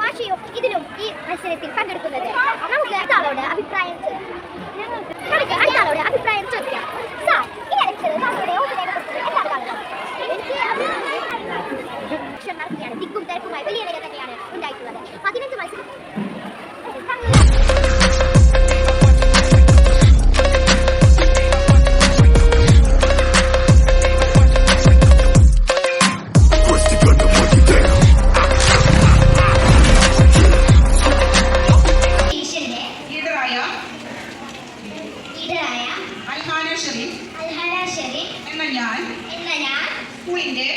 ഭാഷയും ഇതിലും ഈ മത്സരത്തിൽ പങ്കെടുക്കുന്നത്. നമുക്ക് അടുത്താളോട് അഭിപ്രായം ചോദിക്കാം. സാർ, ഈ ഇലക്ഷനിൽ താങ്കളുടെ വോട്ടിനെ കുറിച്ച് എന്താണ് കാണുന്നത്? എനിക്ക് ഇലക്ഷൻ നടക്കുകയാണ്. തിക്കും തിരക്കുമായി വലിയ നില തന്നെയാണ് ഉണ്ടായിട്ടുള്ളത്. 15 മത്സരം എന്ന ഞാൻ സ്കൂളിന്റെ